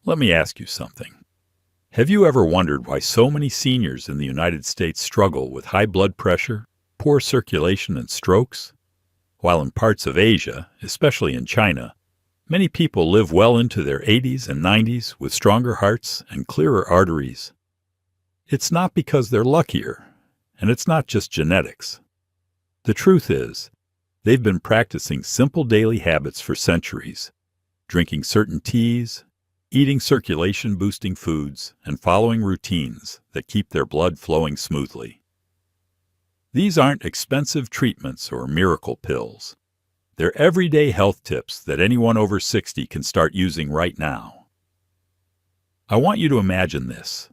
Let me ask you something. Have you ever wondered why so many seniors in the United States struggle with high blood pressure, poor circulation, and strokes? While in parts of Asia, especially in China, many people live well into their 80s and 90s with stronger hearts and clearer arteries. It's not because they're luckier, and it's not just genetics. The truth is, they've been practicing simple daily habits for centuries, drinking certain teas, eating circulation-boosting foods, and following routines that keep their blood flowing smoothly. These aren't expensive treatments or miracle pills. They're everyday health tips that anyone over 60 can start using right now. I want you to imagine this.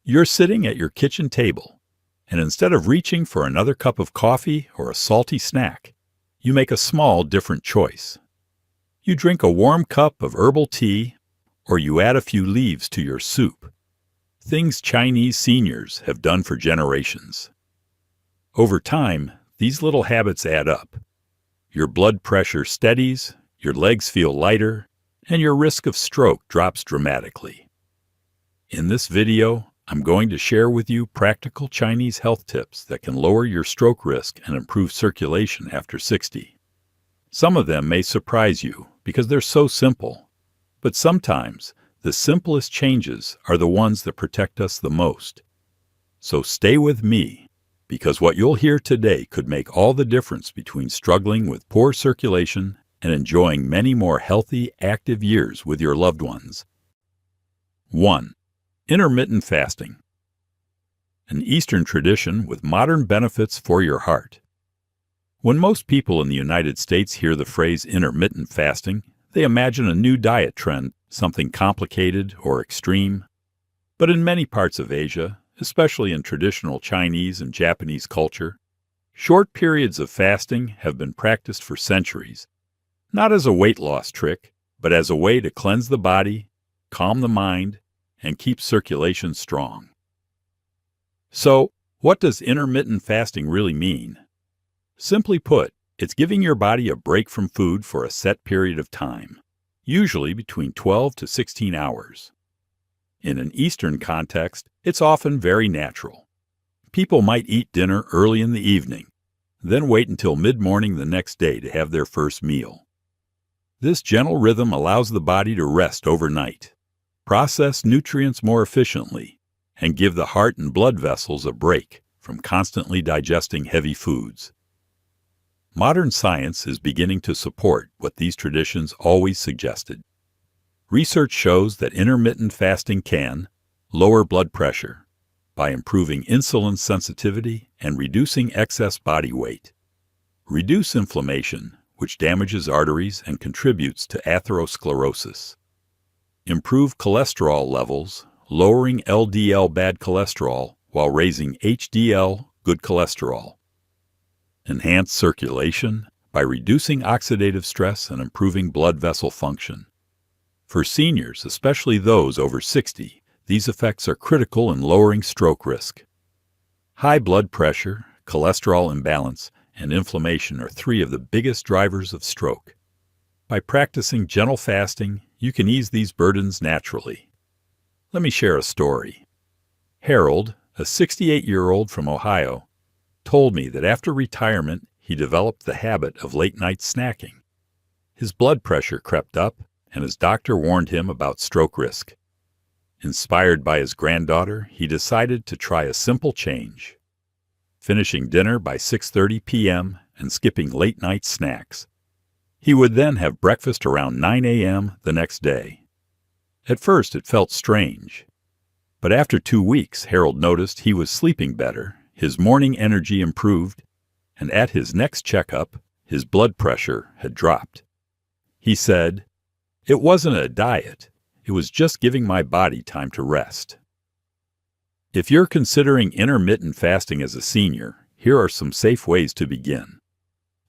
You're sitting at your kitchen table, and instead of reaching for another cup of coffee or a salty snack, you make a small, different choice. You drink a warm cup of herbal tea, or you add a few leaves to your soup. Things Chinese seniors have done for generations. Over time, these little habits add up. Your blood pressure steadies, your legs feel lighter, and your risk of stroke drops dramatically. In this video, I'm going to share with you practical Chinese health tips that can lower your stroke risk and improve circulation after 60. Some of them may surprise you because they're so simple. But sometimes, the simplest changes are the ones that protect us the most. So stay with me, because what you'll hear today could make all the difference between struggling with poor circulation and enjoying many more healthy, active years with your loved ones. 1. Intermittent fasting. An Eastern tradition with modern benefits for your heart. When most people in the United States hear the phrase intermittent fasting, they imagine a new diet trend, something complicated or extreme. But in many parts of Asia, especially in traditional Chinese and Japanese culture, short periods of fasting have been practiced for centuries, not as a weight loss trick, but as a way to cleanse the body, calm the mind, and keep circulation strong. So, what does intermittent fasting really mean? Simply put, it's giving your body a break from food for a set period of time, usually between 12 to 16 hours. In an Eastern context, it's often very natural. People might eat dinner early in the evening, then wait until mid-morning the next day to have their first meal. This gentle rhythm allows the body to rest overnight, process nutrients more efficiently, and give the heart and blood vessels a break from constantly digesting heavy foods. Modern science is beginning to support what these traditions always suggested. Research shows that intermittent fasting can lower blood pressure by improving insulin sensitivity and reducing excess body weight, reduce inflammation, which damages arteries and contributes to atherosclerosis, improve cholesterol levels, lowering LDL bad cholesterol while raising HDL good cholesterol, enhance circulation by reducing oxidative stress and improving blood vessel function. For seniors, especially those over 60, these effects are critical in lowering stroke risk. High blood pressure, cholesterol imbalance, and inflammation are three of the biggest drivers of stroke. By practicing gentle fasting, you can ease these burdens naturally. Let me share a story. Harold, a 68-year-old from Ohio, told me that after retirement, he developed the habit of late-night snacking. His blood pressure crept up, and his doctor warned him about stroke risk. Inspired by his granddaughter, he decided to try a simple change, finishing dinner by 6:30 p.m. and skipping late-night snacks. He would then have breakfast around 9 a.m. the next day. At first, it felt strange. But after 2 weeks, Harold noticed he was sleeping better, his morning energy improved, and at his next checkup, his blood pressure had dropped. He said, "It wasn't a diet, it was just giving my body time to rest." If you're considering intermittent fasting as a senior, here are some safe ways to begin.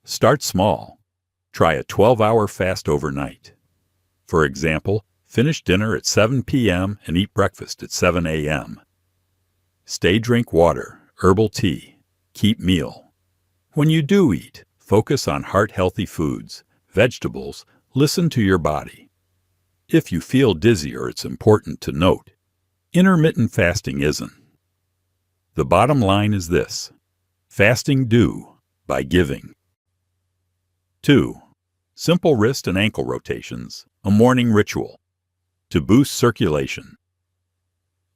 Start small. Try a 12-hour fast overnight. For example, finish dinner at 7 p.m. and eat breakfast at 7 a.m. Drink water, herbal tea, keep meal. When you do eat, focus on heart-healthy foods, vegetables, listen to your body. If you feel dizzy, or it's important to note, intermittent fasting isn't. The bottom line is this: fasting do by giving. 2. Simple wrist and ankle rotations, a morning ritual to boost circulation.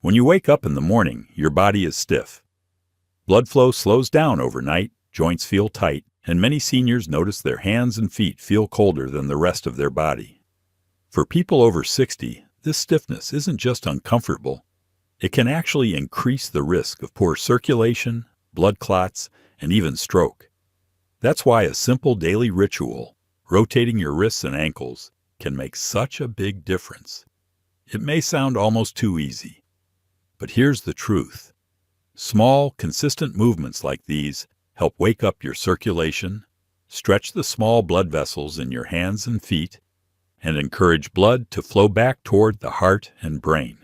When you wake up in the morning, your body is stiff. Blood flow slows down overnight, joints feel tight, and many seniors notice their hands and feet feel colder than the rest of their body. For people over 60, this stiffness isn't just uncomfortable. It can actually increase the risk of poor circulation, blood clots, and even stroke. That's why a simple daily ritual, rotating your wrists and ankles, can make such a big difference. It may sound almost too easy, but here's the truth. Small, consistent movements like these help wake up your circulation, stretch the small blood vessels in your hands and feet, and encourage blood to flow back toward the heart and brain.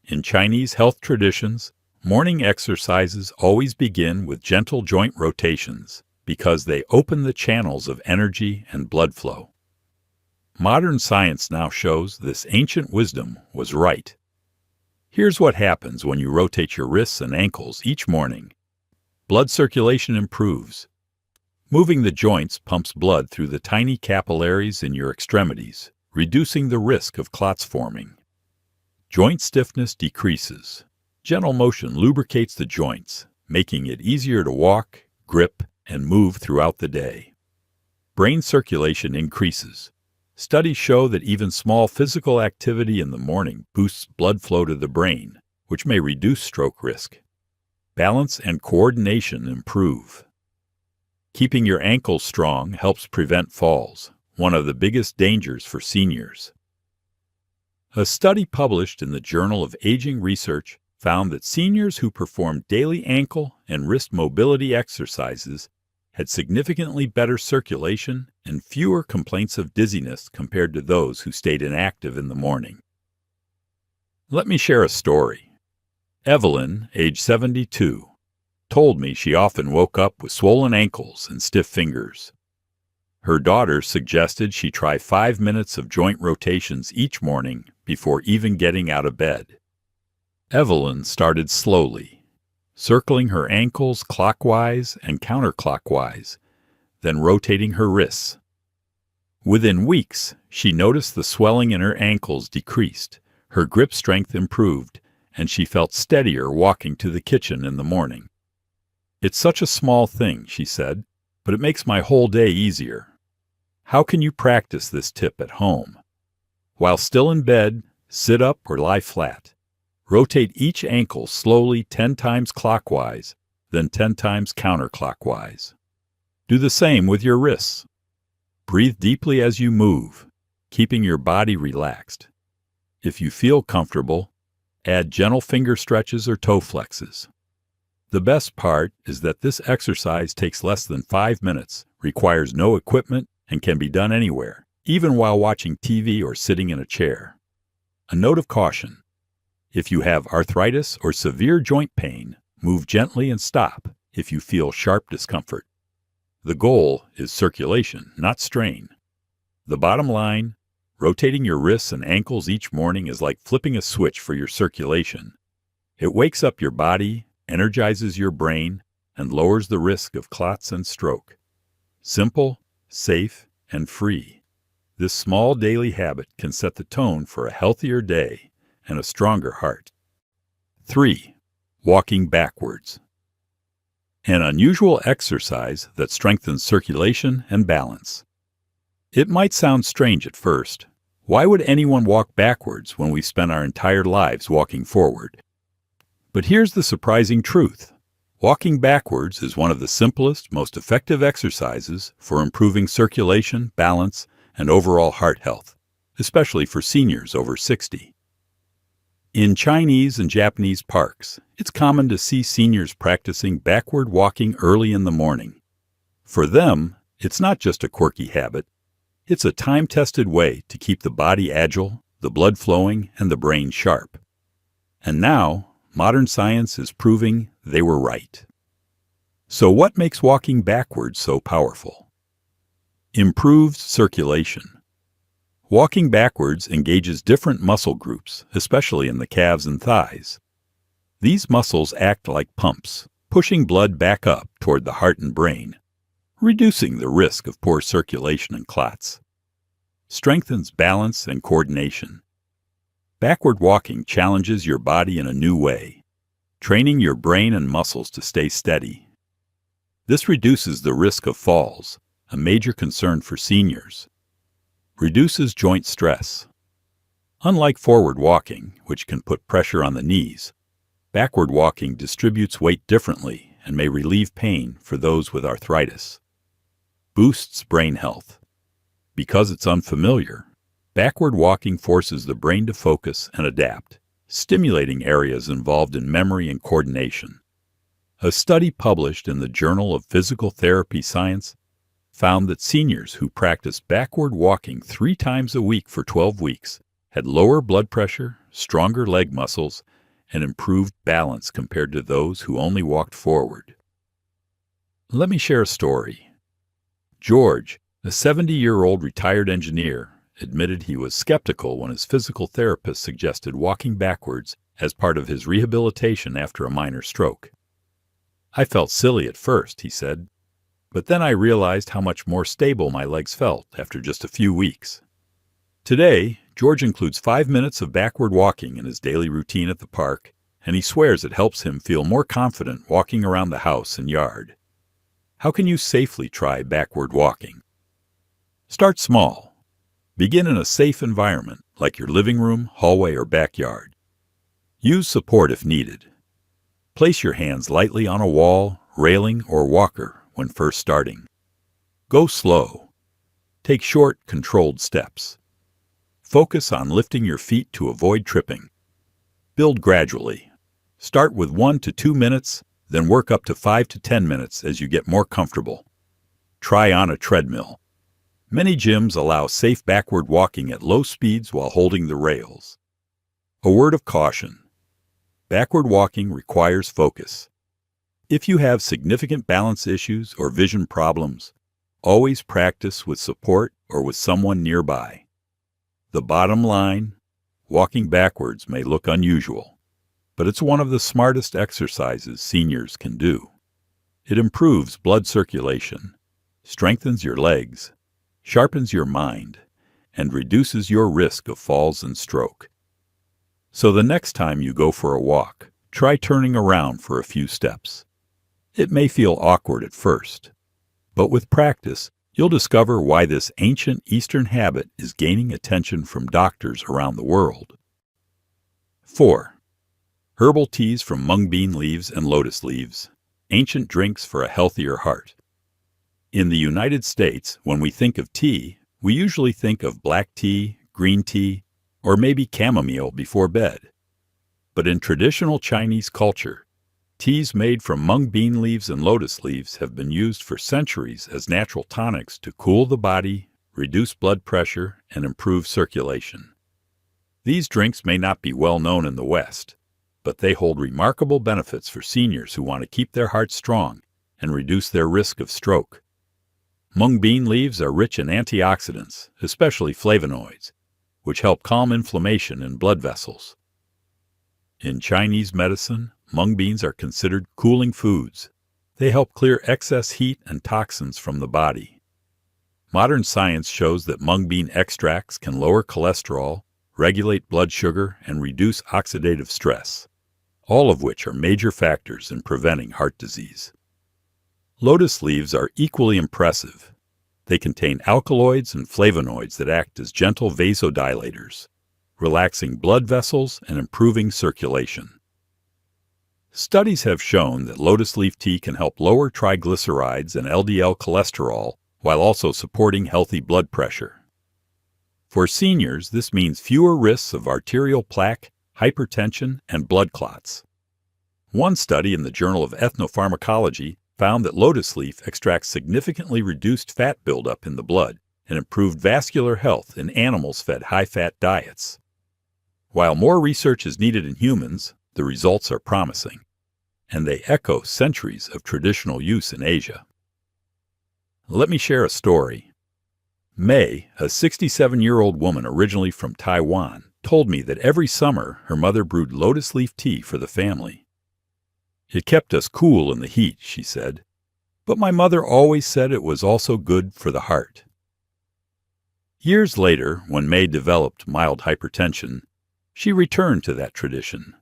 In Chinese health traditions, morning exercises always begin with gentle joint rotations because they open the channels of energy and blood flow. Modern science now shows this ancient wisdom was right. Here's what happens when you rotate your wrists and ankles each morning. Blood circulation improves. Moving the joints pumps blood through the tiny capillaries in your extremities, reducing the risk of clots forming. Joint stiffness decreases. Gentle motion lubricates the joints, making it easier to walk, grip, and move throughout the day. Brain circulation increases. Studies show that even small physical activity in the morning boosts blood flow to the brain, which may reduce stroke risk. Balance and coordination improve. Keeping your ankles strong helps prevent falls, one of the biggest dangers for seniors. A study published in the Journal of Aging Research found that seniors who performed daily ankle and wrist mobility exercises had significantly better circulation and fewer complaints of dizziness compared to those who stayed inactive in the morning. Let me share a story. Evelyn, age 72, told me she often woke up with swollen ankles and stiff fingers. Her daughter suggested she try 5 minutes of joint rotations each morning before even getting out of bed. Evelyn started slowly, circling her ankles clockwise and counterclockwise, then rotating her wrists. Within weeks, she noticed the swelling in her ankles decreased, her grip strength improved, and she felt steadier walking to the kitchen in the morning. "It's such a small thing," she said, "but it makes my whole day easier." How can you practice this tip at home? While still in bed, sit up or lie flat. Rotate each ankle slowly 10 times clockwise, then 10 times counterclockwise. Do the same with your wrists. Breathe deeply as you move, keeping your body relaxed. If you feel comfortable, add gentle finger stretches or toe flexes. The best part is that this exercise takes less than 5 minutes, requires no equipment, and can be done anywhere, even while watching TV or sitting in a chair. A note of caution: if you have arthritis or severe joint pain, move gently and stop if you feel sharp discomfort. The goal is circulation, not strain. The bottom line: rotating your wrists and ankles each morning is like flipping a switch for your circulation. It wakes up your body, energizes your brain, and lowers the risk of clots and stroke. Simple, safe, and free. This small daily habit can set the tone for a healthier day and a stronger heart. 3. Walking backwards. An unusual exercise that strengthens circulation and balance. It might sound strange at first. Why would anyone walk backwards when we spend our entire lives walking forward? But here's the surprising truth. Walking backwards is one of the simplest, most effective exercises for improving circulation, balance, and overall heart health, especially for seniors over 60. In Chinese and Japanese parks, it's common to see seniors practicing backward walking early in the morning. For them, it's not just a quirky habit. It's a time-tested way to keep the body agile, the blood flowing, and the brain sharp. And now, modern science is proving they were right. So what makes walking backwards so powerful? Improved circulation. Walking backwards engages different muscle groups, especially in the calves and thighs. These muscles act like pumps, pushing blood back up toward the heart and brain, reducing the risk of poor circulation and clots. Strengthens balance and coordination. Backward walking challenges your body in a new way, training your brain and muscles to stay steady. This reduces the risk of falls, a major concern for seniors. Reduces joint stress. Unlike forward walking, which can put pressure on the knees, backward walking distributes weight differently and may relieve pain for those with arthritis. Boosts brain health. Because it's unfamiliar, backward walking forces the brain to focus and adapt, stimulating areas involved in memory and coordination. A study published in the Journal of Physical Therapy Science found that seniors who practiced backward walking 3 times a week for 12 weeks had lower blood pressure, stronger leg muscles, and improved balance compared to those who only walked forward. Let me share a story. George, a 70-year-old retired engineer, admitted he was skeptical when his physical therapist suggested walking backwards as part of his rehabilitation after a minor stroke. "I felt silly at first," he said, "but then I realized how much more stable my legs felt after just a few weeks." Today, George includes 5 minutes of backward walking in his daily routine at the park, and he swears it helps him feel more confident walking around the house and yard. How can you safely try backward walking? Start small. Begin in a safe environment, like your living room, hallway, or backyard. Use support if needed. Place your hands lightly on a wall, railing, or walker when first starting. Go slow. Take short, controlled steps. Focus on lifting your feet to avoid tripping. Build gradually. Start with 1 to 2 minutes, then work up to 5 to 10 minutes as you get more comfortable. Try on a treadmill. Many gyms allow safe backward walking at low speeds while holding the rails. A word of caution. Backward walking requires focus. If you have significant balance issues or vision problems, always practice with support or with someone nearby. The bottom line, walking backwards may look unusual, but it's one of the smartest exercises seniors can do. It improves blood circulation, strengthens your legs, sharpens your mind, and reduces your risk of falls and stroke. So the next time you go for a walk, try turning around for a few steps. It may feel awkward at first, but with practice, you'll discover why this ancient Eastern habit is gaining attention from doctors around the world. 4. Herbal teas from mung bean leaves and lotus leaves, ancient drinks for a healthier heart. In the United States, when we think of tea, we usually think of black tea, green tea, or maybe chamomile before bed. But in traditional Chinese culture, teas made from mung bean leaves and lotus leaves have been used for centuries as natural tonics to cool the body, reduce blood pressure, and improve circulation. These drinks may not be well known in the West, but they hold remarkable benefits for seniors who want to keep their hearts strong and reduce their risk of stroke. Mung bean leaves are rich in antioxidants, especially flavonoids, which help calm inflammation in blood vessels. In Chinese medicine, mung beans are considered cooling foods. They help clear excess heat and toxins from the body. Modern science shows that mung bean extracts can lower cholesterol, regulate blood sugar, and reduce oxidative stress, all of which are major factors in preventing heart disease. Lotus leaves are equally impressive. They contain alkaloids and flavonoids that act as gentle vasodilators, relaxing blood vessels and improving circulation. Studies have shown that lotus leaf tea can help lower triglycerides and LDL cholesterol while also supporting healthy blood pressure. For seniors, this means fewer risks of arterial plaque, hypertension, and blood clots. One study in the Journal of Ethnopharmacology found that lotus leaf extracts significantly reduced fat buildup in the blood and improved vascular health in animals fed high-fat diets. While more research is needed in humans, the results are promising, and they echo centuries of traditional use in Asia. Let me share a story. May, a 67-year-old woman originally from Taiwan, told me that every summer her mother brewed lotus leaf tea for the family. It kept us cool in the heat, she said, but my mother always said it was also good for the heart. Years later, when May developed mild hypertension, she returned to that tradition.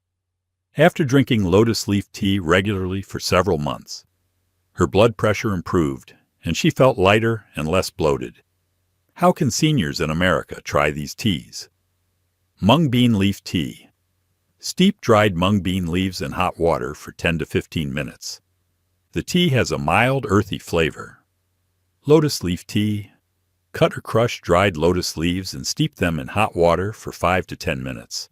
After drinking lotus leaf tea regularly for several months, her blood pressure improved, and she felt lighter and less bloated. How can seniors in America try these teas? Mung bean leaf tea. Steep dried mung bean leaves in hot water for 10 to 15 minutes. The tea has a mild, earthy flavor. Lotus leaf tea. Cut or crush dried lotus leaves and steep them in hot water for 5 to 10 minutes.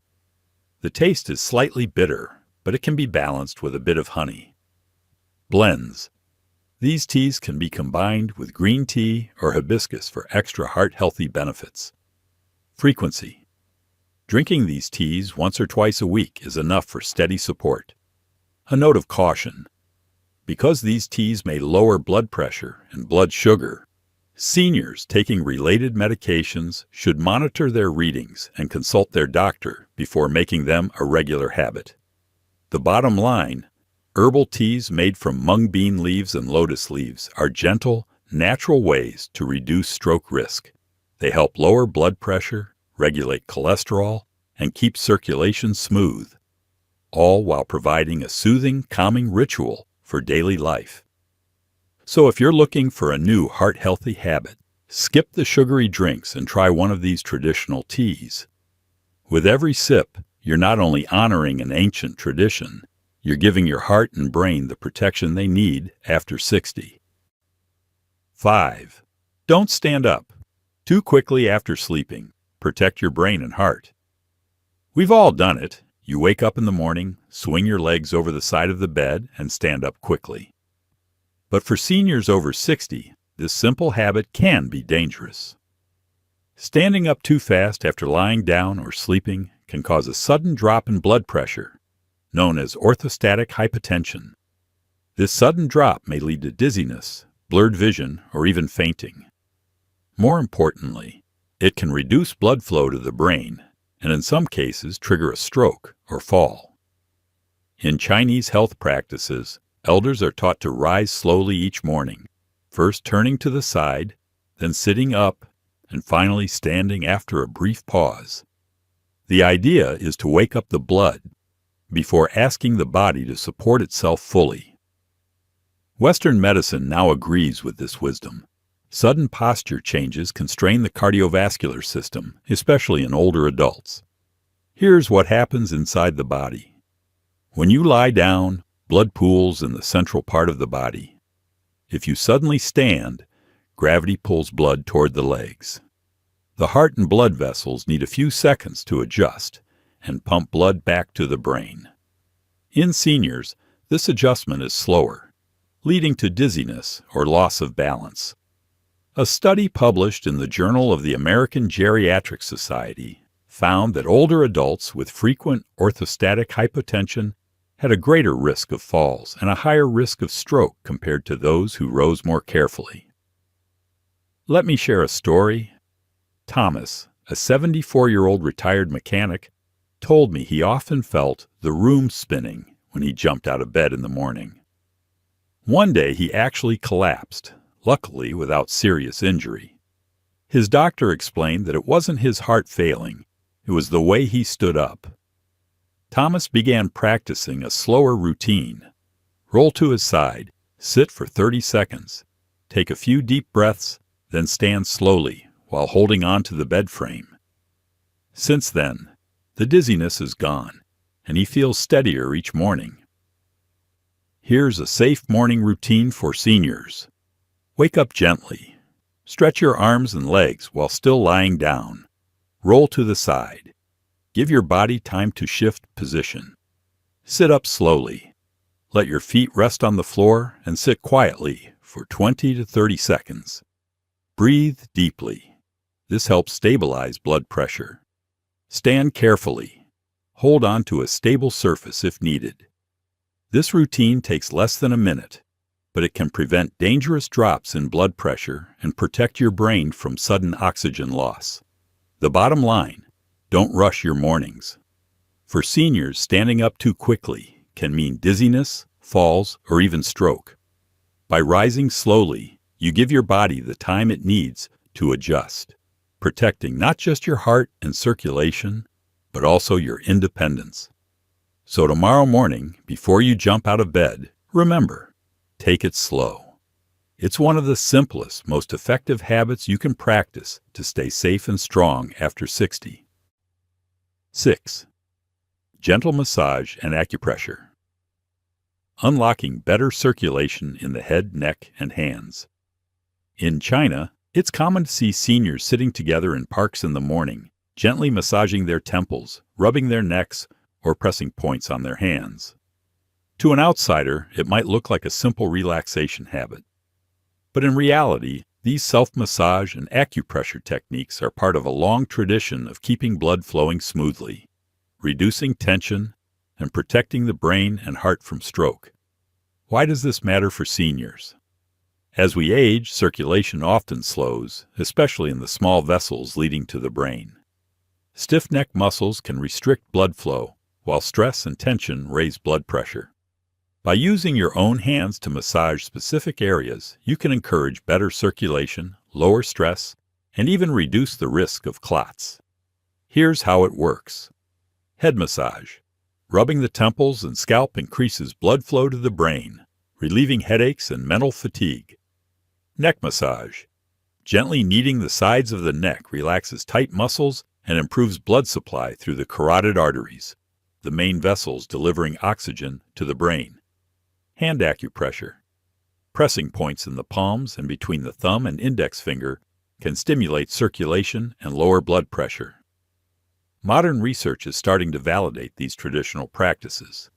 The taste is slightly bitter, but it can be balanced with a bit of honey. Blends. These teas can be combined with green tea or hibiscus for extra heart-healthy benefits. Frequency. Drinking these teas once or twice a week is enough for steady support. A note of caution. Because these teas may lower blood pressure and blood sugar, seniors taking related medications should monitor their readings and consult their doctor before making them a regular habit. The bottom line, herbal teas made from mung bean leaves and lotus leaves are gentle, natural ways to reduce stroke risk. They help lower blood pressure, regulate cholesterol, and keep circulation smooth, all while providing a soothing, calming ritual for daily life. So if you're looking for a new heart-healthy habit, skip the sugary drinks and try one of these traditional teas. With every sip, you're not only honoring an ancient tradition, you're giving your heart and brain the protection they need after 60. 5. Don't stand up too quickly after sleeping. Protect your brain and heart. We've all done it. You wake up in the morning, swing your legs over the side of the bed, and stand up quickly. But for seniors over 60, this simple habit can be dangerous. Standing up too fast after lying down or sleeping can cause a sudden drop in blood pressure, known as orthostatic hypotension. This sudden drop may lead to dizziness, blurred vision, or even fainting. More importantly, it can reduce blood flow to the brain and in some cases trigger a stroke or fall. In Chinese health practices, elders are taught to rise slowly each morning, first turning to the side, then sitting up, and finally standing after a brief pause. The idea is to wake up the blood before asking the body to support itself fully. Western medicine now agrees with this wisdom. Sudden posture changes can strain the cardiovascular system, especially in older adults. Here's what happens inside the body. When you lie down, blood pools in the central part of the body. If you suddenly stand, gravity pulls blood toward the legs. The heart and blood vessels need a few seconds to adjust and pump blood back to the brain. In seniors, this adjustment is slower, leading to dizziness or loss of balance. A study published in the Journal of the American Geriatric Society found that older adults with frequent orthostatic hypotension had a greater risk of falls and a higher risk of stroke compared to those who rose more carefully. Let me share a story. Thomas, a 74-year-old retired mechanic, told me he often felt the room spinning when he jumped out of bed in the morning. One day he actually collapsed, luckily without serious injury. His doctor explained that it wasn't his heart failing, it was the way he stood up. Thomas began practicing a slower routine. Roll to his side, sit for 30 seconds, take a few deep breaths, then stand slowly while holding on to the bed frame. Since then, the dizziness is gone, and he feels steadier each morning. Here's a safe morning routine for seniors. Wake up gently. Stretch your arms and legs while still lying down. Roll to the side. Give your body time to shift position. Sit up slowly. Let your feet rest on the floor and sit quietly for 20 to 30 seconds. Breathe deeply. This helps stabilize blood pressure. Stand carefully. Hold on to a stable surface if needed. This routine takes less than a minute. but it can prevent dangerous drops in blood pressure and protect your brain from sudden oxygen loss. The bottom line, don't rush your mornings. For seniors, standing up too quickly can mean dizziness, falls, or even stroke. By rising slowly, you give your body the time it needs to adjust, protecting not just your heart and circulation, but also your independence. So tomorrow morning, before you jump out of bed, remember, take it slow. It's one of the simplest, most effective habits you can practice to stay safe and strong after 60. 6. Gentle massage and acupressure. Unlocking better circulation in the head, neck, and hands. In China, it's common to see seniors sitting together in parks in the morning, gently massaging their temples, rubbing their necks, or pressing points on their hands. To an outsider, it might look like a simple relaxation habit. But in reality, these self-massage and acupressure techniques are part of a long tradition of keeping blood flowing smoothly, reducing tension, and protecting the brain and heart from stroke. Why does this matter for seniors? As we age, circulation often slows, especially in the small vessels leading to the brain. Stiff neck muscles can restrict blood flow, while stress and tension raise blood pressure. By using your own hands to massage specific areas, you can encourage better circulation, lower stress, and even reduce the risk of clots. Here's how it works. Head massage. Rubbing the temples and scalp increases blood flow to the brain, relieving headaches and mental fatigue. Neck massage. Gently kneading the sides of the neck relaxes tight muscles and improves blood supply through the carotid arteries, the main vessels delivering oxygen to the brain. Hand acupressure. Pressing points in the palms and between the thumb and index finger can stimulate circulation and lower blood pressure. Modern research is starting to validate these traditional practices.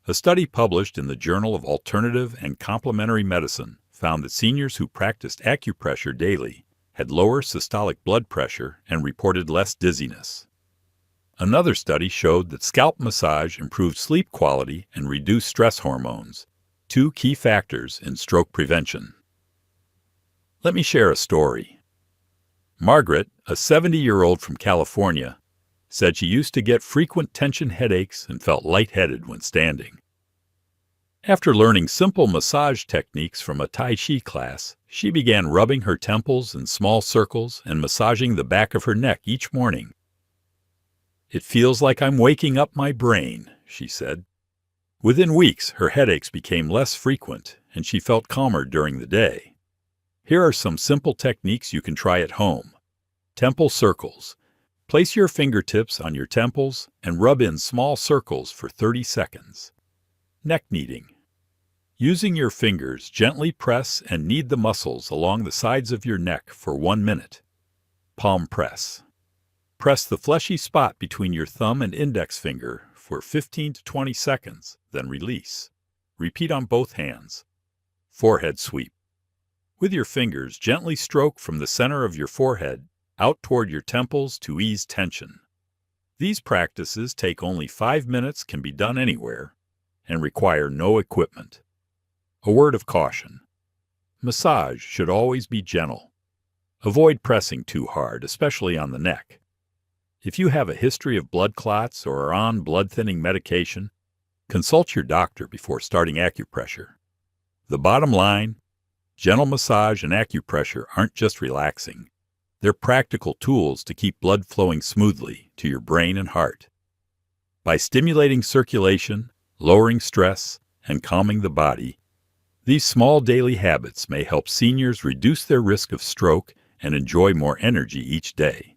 A study published in the Journal of Alternative and Complementary Medicine found that seniors who practiced acupressure daily had lower systolic blood pressure and reported less dizziness. Another study showed that scalp massage improved sleep quality and reduced stress hormones, two key factors in stroke prevention. Let me share a story. Margaret, a 70-year-old from California, said she used to get frequent tension headaches and felt lightheaded when standing. After learning simple massage techniques from a Tai Chi class, she began rubbing her temples in small circles and massaging the back of her neck each morning. "It feels like I'm waking up my brain," she said. Within weeks, her headaches became less frequent and she felt calmer during the day. Here are some simple techniques you can try at home. Temple circles. Place your fingertips on your temples and rub in small circles for 30 seconds. Neck kneading. Using your fingers, gently press and knead the muscles along the sides of your neck for 1 minute. Palm press. Press the fleshy spot between your thumb and index finger for 15 to 20 seconds, then release. Repeat on both hands. Forehead sweep. With your fingers, gently stroke from the center of your forehead out toward your temples to ease tension. These practices take only 5 minutes, can be done anywhere, and require no equipment. A word of caution. Massage should always be gentle. Avoid pressing too hard, especially on the neck. If you have a history of blood clots or are on blood-thinning medication, consult your doctor before starting acupressure. The bottom line, gentle massage and acupressure aren't just relaxing. They're practical tools to keep blood flowing smoothly to your brain and heart. By stimulating circulation, lowering stress, and calming the body, these small daily habits may help seniors reduce their risk of stroke and enjoy more energy each day.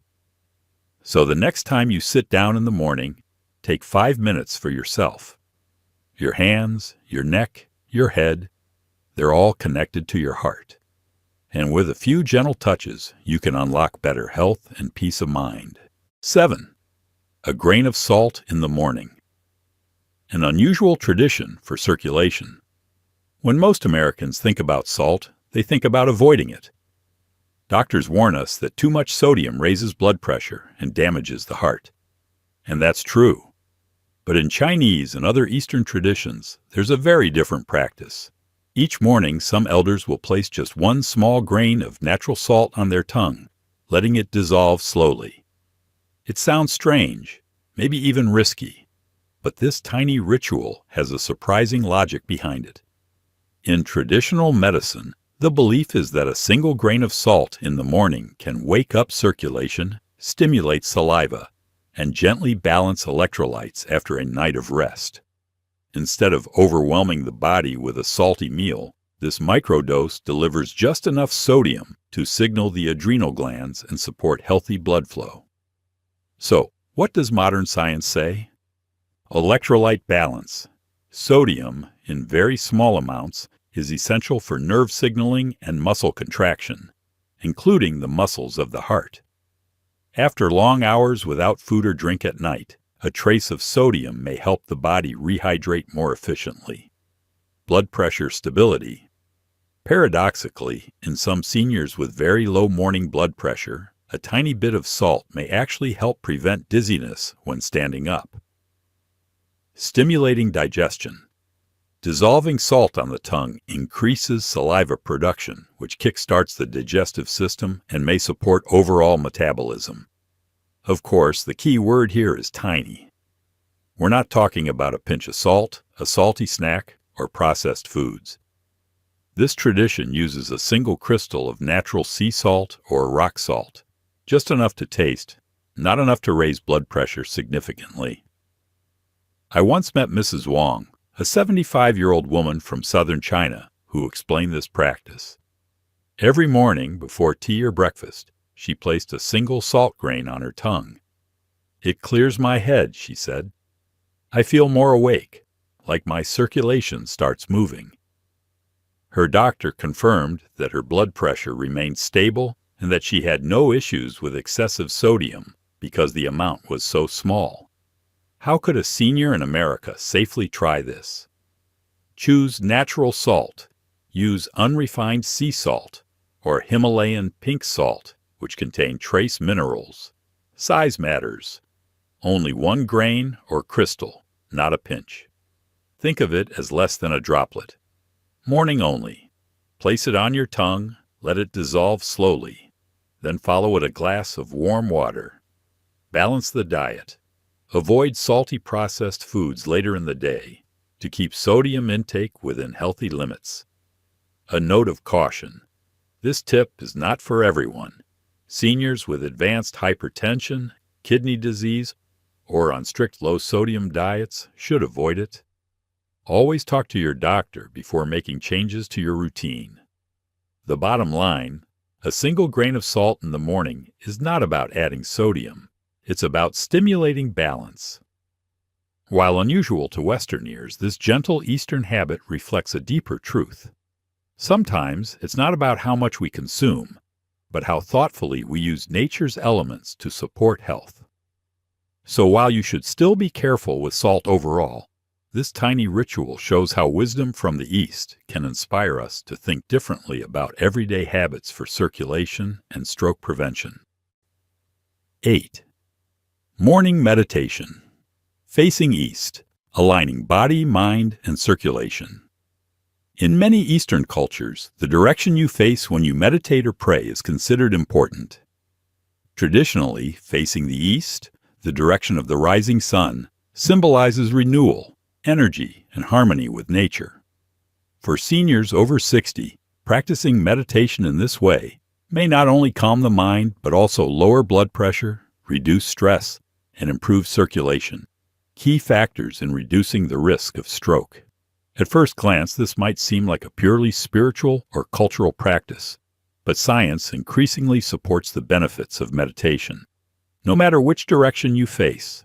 So the next time you sit down in the morning, take 5 minutes for yourself. Your hands, your neck, your head, they're all connected to your heart. And with a few gentle touches, you can unlock better health and peace of mind. 7. A grain of salt in the morning. An unusual tradition for circulation. When most Americans think about salt, they think about avoiding it. Doctors warn us that too much sodium raises blood pressure and damages the heart. And that's true. But in Chinese and other Eastern traditions, there's a very different practice. Each morning, some elders will place just one small grain of natural salt on their tongue, letting it dissolve slowly. It sounds strange, maybe even risky, but this tiny ritual has a surprising logic behind it. In traditional medicine, the belief is that a single grain of salt in the morning can wake up circulation, stimulate saliva, and gently balance electrolytes after a night of rest. Instead of overwhelming the body with a salty meal, this microdose delivers just enough sodium to signal the adrenal glands and support healthy blood flow. So, what does modern science say? Electrolyte balance. Sodium, in very small amounts, is essential for nerve signaling and muscle contraction, including the muscles of the heart. After long hours without food or drink at night, a trace of sodium may help the body rehydrate more efficiently. Blood pressure stability. Paradoxically, in some seniors with very low morning blood pressure, a tiny bit of salt may actually help prevent dizziness when standing up. Stimulating digestion. Dissolving salt on the tongue increases saliva production, which kickstarts the digestive system and may support overall metabolism. Of course, the key word here is tiny. We're not talking about a pinch of salt, a salty snack, or processed foods. This tradition uses a single crystal of natural sea salt or rock salt, just enough to taste, not enough to raise blood pressure significantly. I once met Mrs. Wang, a 75-year-old woman from southern China, who explained this practice. Every morning, before tea or breakfast, she placed a single salt grain on her tongue. "It clears my head," she said. "I feel more awake, like my circulation starts moving." Her doctor confirmed that her blood pressure remained stable and that she had no issues with excessive sodium because the amount was so small. How could a senior in America safely try this? Choose natural salt. Use unrefined sea salt or Himalayan pink salt, which contain trace minerals. Size matters. Only 1 grain or crystal, not a pinch. Think of it as less than a droplet. Morning only. Place it on your tongue, let it dissolve slowly. Then follow it a glass of warm water. Balance the diet. Avoid salty processed foods later in the day to keep sodium intake within healthy limits. A note of caution. This tip is not for everyone. Seniors with advanced hypertension, kidney disease, or on strict low-sodium diets should avoid it. Always talk to your doctor before making changes to your routine. The bottom line, a single grain of salt in the morning is not about adding sodium. It's about stimulating balance. While unusual to Western ears, this gentle Eastern habit reflects a deeper truth. Sometimes it's not about how much we consume, but how thoughtfully we use nature's elements to support health. So while you should still be careful with salt overall, this tiny ritual shows how wisdom from the East can inspire us to think differently about everyday habits for circulation and stroke prevention. 8. Morning meditation. Facing east, aligning body, mind, and circulation. In many Eastern cultures, the direction you face when you meditate or pray is considered important. Traditionally, facing the east, the direction of the rising sun, symbolizes renewal, energy, and harmony with nature. For seniors over 60, practicing meditation in this way may not only calm the mind but also lower blood pressure, reduce stress, and improve circulation, key factors in reducing the risk of stroke. At first glance, this might seem like a purely spiritual or cultural practice, but science increasingly supports the benefits of meditation, no matter which direction you face.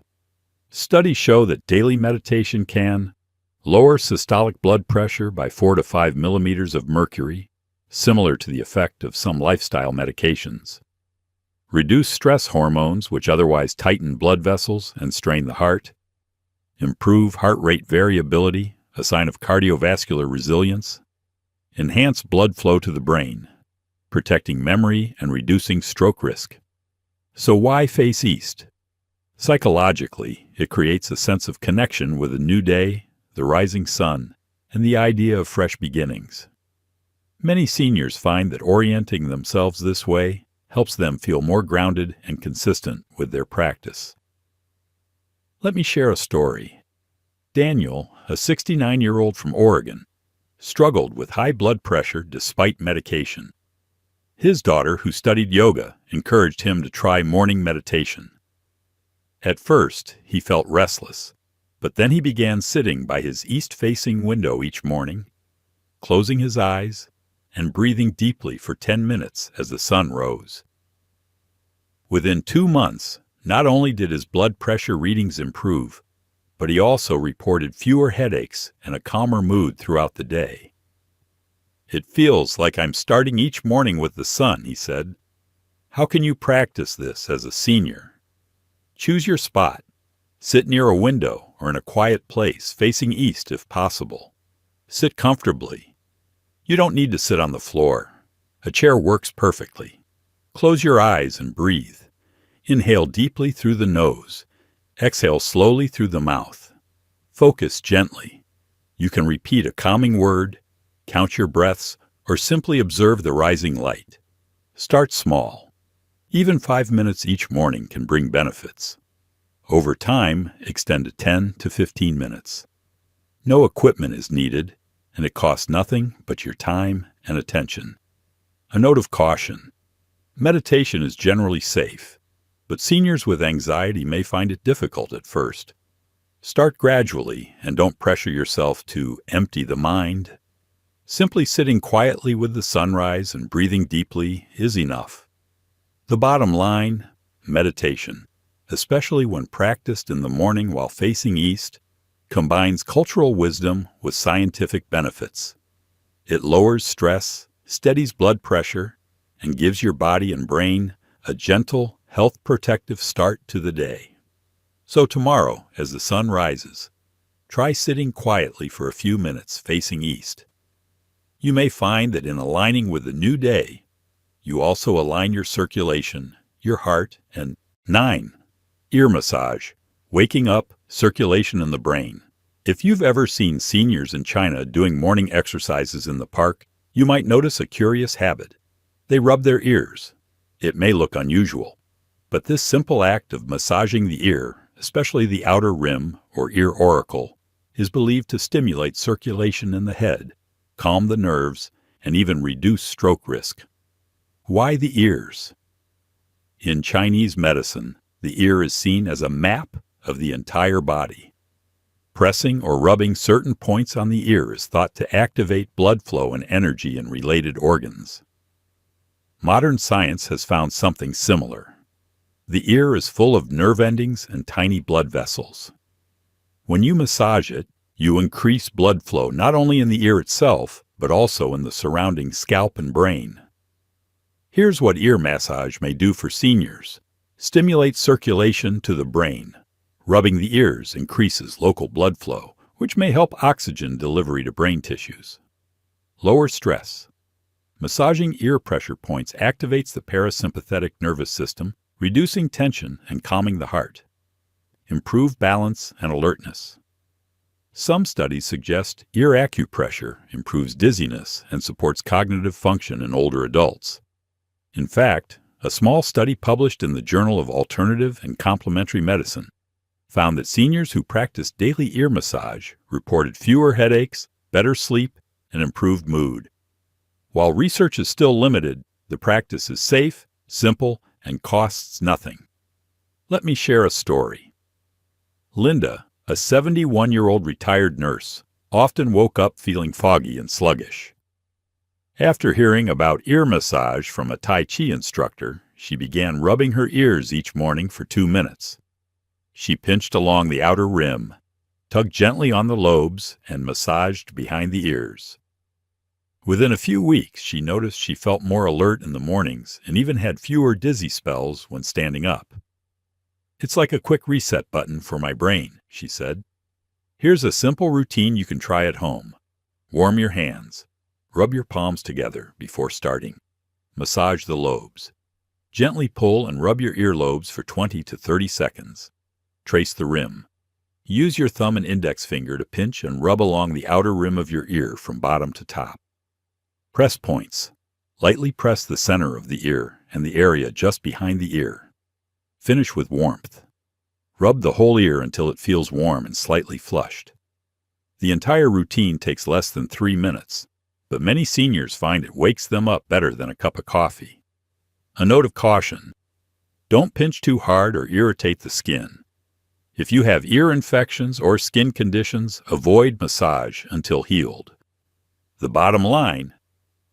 Studies show that daily meditation can lower systolic blood pressure by 4 to 5 millimeters of mercury, similar to the effect of some lifestyle medications, reduce stress hormones which otherwise tighten blood vessels and strain the heart, improve heart rate variability, a sign of cardiovascular resilience, enhance blood flow to the brain, protecting memory and reducing stroke risk. So why face east? Psychologically, it creates a sense of connection with a new day, the rising sun, and the idea of fresh beginnings. Many seniors find that orienting themselves this way helps them feel more grounded and consistent with their practice. Let me share a story. Daniel, a 69-year-old from Oregon, struggled with high blood pressure despite medication. His daughter, who studied yoga, encouraged him to try morning meditation. At first, he felt restless, but then he began sitting by his east-facing window each morning, closing his eyes and breathing deeply for 10 minutes as the sun rose. Within 2 months, not only did his blood pressure readings improve, but he also reported fewer headaches and a calmer mood throughout the day. "It feels like I'm starting each morning with the sun," he said. "How can you practice this as a senior?" Choose your spot. Sit near a window or in a quiet place, facing east if possible. Sit comfortably. You don't need to sit on the floor. A chair works perfectly. Close your eyes and breathe. Inhale deeply through the nose. Exhale slowly through the mouth. Focus gently. You can repeat a calming word, count your breaths, or simply observe the rising light. Start small. Even 5 minutes each morning can bring benefits. Over time, extend to 10 to 15 minutes. No equipment is needed, and it costs nothing but your time and attention. A note of caution. Meditation is generally safe, but seniors with anxiety may find it difficult at first. Start gradually and don't pressure yourself to empty the mind. Simply sitting quietly with the sunrise and breathing deeply is enough. The bottom line, meditation, especially when practiced in the morning while facing east, combines cultural wisdom with scientific benefits. It lowers stress, steadies blood pressure, and gives your body and brain a gentle, health-protective start to the day. So tomorrow, as the sun rises, try sitting quietly for a few minutes facing east. You may find that in aligning with the new day, you also align your circulation, your heart, and 9. Ear massage, waking up, circulation in the brain. If you've ever seen seniors in China doing morning exercises in the park, you might notice a curious habit. They rub their ears. It may look unusual, but this simple act of massaging the ear, especially the outer rim or ear auricle, is believed to stimulate circulation in the head, calm the nerves, and even reduce stroke risk. Why the ears? In Chinese medicine, the ear is seen as a map of the entire body. Pressing or rubbing certain points on the ear is thought to activate blood flow and energy in related organs. Modern science has found something similar. The ear is full of nerve endings and tiny blood vessels. When you massage it, you increase blood flow not only in the ear itself, but also in the surrounding scalp and brain. Here's what ear massage may do for seniors. Stimulate circulation to the brain. Rubbing the ears increases local blood flow, which may help oxygen delivery to brain tissues. Lower stress. Massaging ear pressure points activates the parasympathetic nervous system, reducing tension and calming the heart. Improve balance and alertness. Some studies suggest ear acupressure improves dizziness and supports cognitive function in older adults. In fact, a small study published in the Journal of Alternative and Complementary Medicine found that seniors who practiced daily ear massage reported fewer headaches, better sleep, and improved mood. While research is still limited, the practice is safe, simple, and costs nothing. Let me share a story. Linda, a 71-year-old retired nurse, often woke up feeling foggy and sluggish. After hearing about ear massage from a Tai Chi instructor, she began rubbing her ears each morning for 2 minutes. She pinched along the outer rim, tugged gently on the lobes, and massaged behind the ears. Within a few weeks, she noticed she felt more alert in the mornings and even had fewer dizzy spells when standing up. "It's like a quick reset button for my brain," she said. "Here's a simple routine you can try at home. Warm your hands. Rub your palms together before starting. Massage the lobes. Gently pull and rub your earlobes for 20 to 30 seconds. Trace the rim. Use your thumb and index finger to pinch and rub along the outer rim of your ear from bottom to top. Press points. Lightly press the center of the ear and the area just behind the ear. Finish with warmth. Rub the whole ear until it feels warm and slightly flushed. The entire routine takes less than 3 minutes, but many seniors find it wakes them up better than a cup of coffee. A note of caution: don't pinch too hard or irritate the skin. If you have ear infections or skin conditions, avoid massage until healed. The bottom line: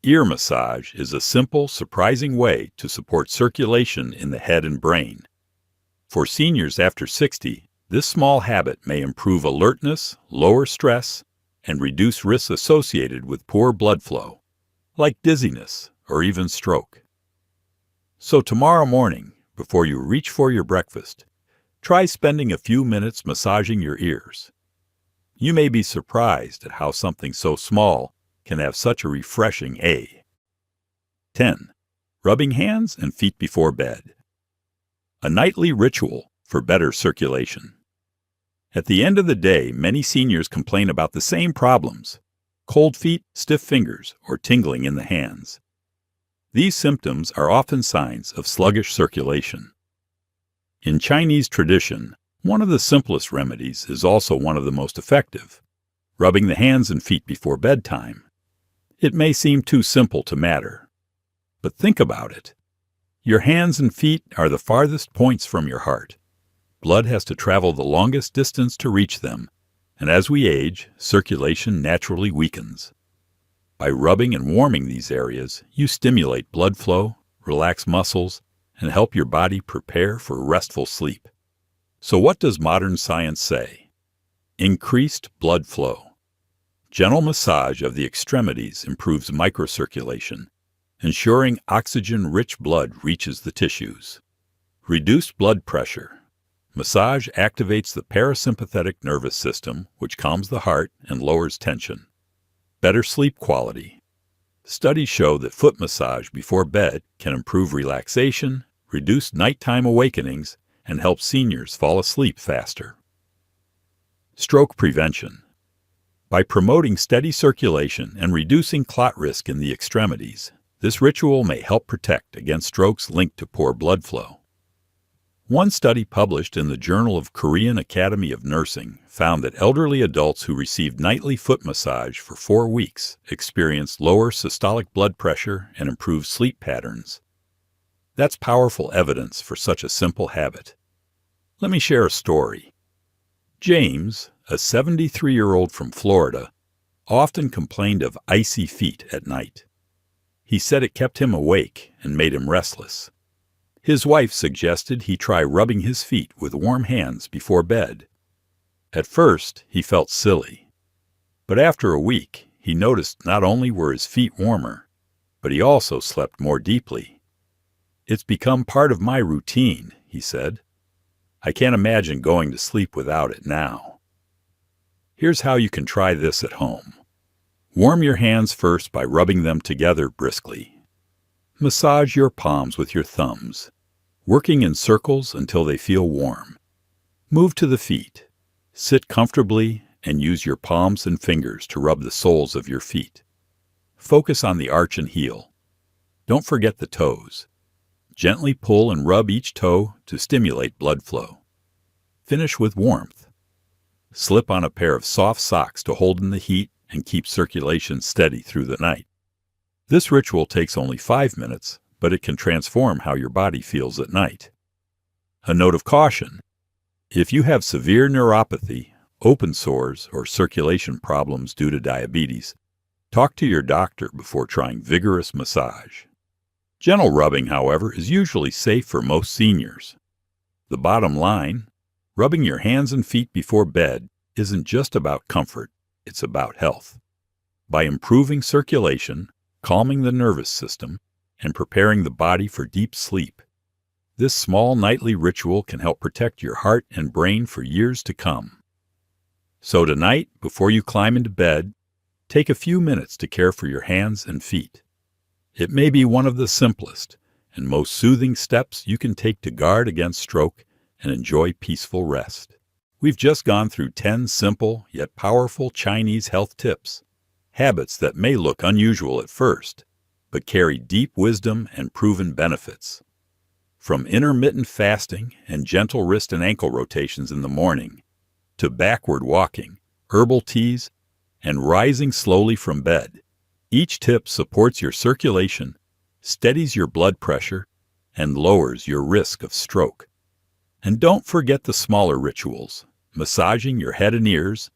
ear massage is a simple, surprising way to support circulation in the head and brain. For seniors after 60, this small habit may improve alertness, lower stress, and reduce risks associated with poor blood flow, like dizziness or even stroke. So tomorrow morning, before you reach for your breakfast, try spending a few minutes massaging your ears. You may be surprised at how something so small can have such a refreshing 10. Rubbing hands and feet before bed. A nightly ritual for better circulation. At the end of the day, many seniors complain about the same problems: cold feet, stiff fingers, or tingling in the hands. These symptoms are often signs of sluggish circulation. In Chinese tradition, one of the simplest remedies is also one of the most effective: rubbing the hands and feet before bedtime. It may seem too simple to matter, but think about it. Your hands and feet are the farthest points from your heart. Blood has to travel the longest distance to reach them, and as we age, circulation naturally weakens. By rubbing and warming these areas, you stimulate blood flow, relax muscles, and help your body prepare for restful sleep. So what does modern science say? Increased blood flow. Gentle massage of the extremities improves microcirculation, ensuring oxygen-rich blood reaches the tissues. Reduced blood pressure. Massage activates the parasympathetic nervous system, which calms the heart and lowers tension. Better sleep quality. Studies show that foot massage before bed can improve relaxation, reduce nighttime awakenings, and help seniors fall asleep faster. Stroke prevention. By promoting steady circulation and reducing clot risk in the extremities, this ritual may help protect against strokes linked to poor blood flow. One study published in the Journal of Korean Academy of Nursing found that elderly adults who received nightly foot massage for 4 weeks experienced lower systolic blood pressure and improved sleep patterns. That's powerful evidence for such a simple habit. Let me share a story. James, a 73-year-old from Florida, often complained of icy feet at night. He said it kept him awake and made him restless. His wife suggested he try rubbing his feet with warm hands before bed. At first, he felt silly. But after a week, he noticed not only were his feet warmer, but he also slept more deeply. "It's become part of my routine," he said. "I can't imagine going to sleep without it now." Here's how you can try this at home. Warm your hands first by rubbing them together briskly. Massage your palms with your thumbs, working in circles until they feel warm. Move to the feet. Sit comfortably and use your palms and fingers to rub the soles of your feet. Focus on the arch and heel. Don't forget the toes. Gently pull and rub each toe to stimulate blood flow. Finish with warmth. Slip on a pair of soft socks to hold in the heat and keep circulation steady through the night. This ritual takes only 5 minutes, but it can transform how your body feels at night. A note of caution: if you have severe neuropathy, open sores, or circulation problems due to diabetes, talk to your doctor before trying vigorous massage. Gentle rubbing, however, is usually safe for most seniors. The bottom line: rubbing your hands and feet before bed isn't just about comfort, it's about health. By improving circulation, calming the nervous system, and preparing the body for deep sleep, this small nightly ritual can help protect your heart and brain for years to come. So tonight, before you climb into bed, take a few minutes to care for your hands and feet. It may be one of the simplest and most soothing steps you can take to guard against stroke and enjoy peaceful rest. We've just gone through 10 simple yet powerful Chinese health tips, habits that may look unusual at first, but carry deep wisdom and proven benefits. From intermittent fasting and gentle wrist and ankle rotations in the morning, to backward walking, herbal teas, and rising slowly from bed, each tip supports your circulation, steadies your blood pressure, and lowers your risk of stroke. And don't forget the smaller rituals: massaging your head and ears,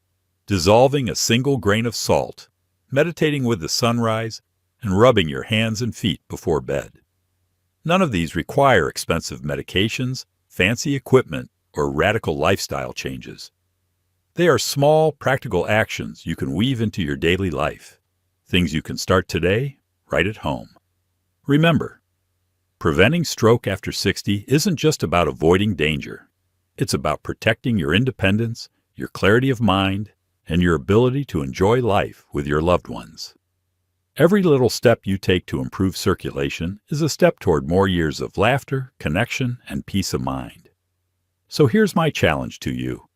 dissolving a single grain of salt, meditating with the sunrise, and rubbing your hands and feet before bed. None of these require expensive medications, fancy equipment, or radical lifestyle changes. They are small, practical actions you can weave into your daily life, things you can start today, right at home. Remember, preventing stroke after 60 isn't just about avoiding danger. It's about protecting your independence, your clarity of mind, and your ability to enjoy life with your loved ones. Every little step you take to improve circulation is a step toward more years of laughter, connection, and peace of mind. So here's my challenge to you.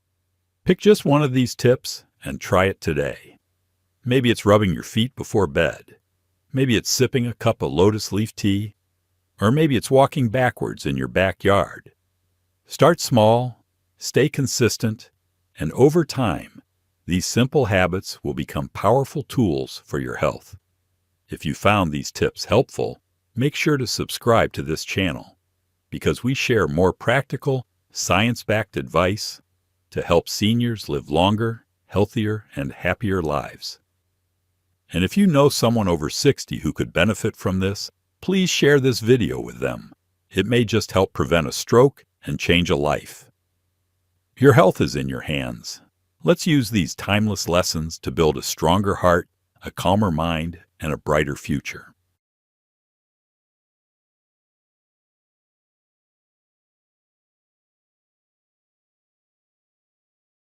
Pick just one of these tips and try it today. Maybe it's rubbing your feet before bed. Maybe it's sipping a cup of lotus leaf tea. Or maybe it's walking backwards in your backyard. Start small, stay consistent, and over time, these simple habits will become powerful tools for your health. If you found these tips helpful, make sure to subscribe to this channel, because we share more practical, science-backed advice to help seniors live longer, healthier, and happier lives. And if you know someone over 60 who could benefit from this, please share this video with them. It may just help prevent a stroke and change a life. Your health is in your hands. Let's use these timeless lessons to build a stronger heart, a calmer mind, and a brighter future.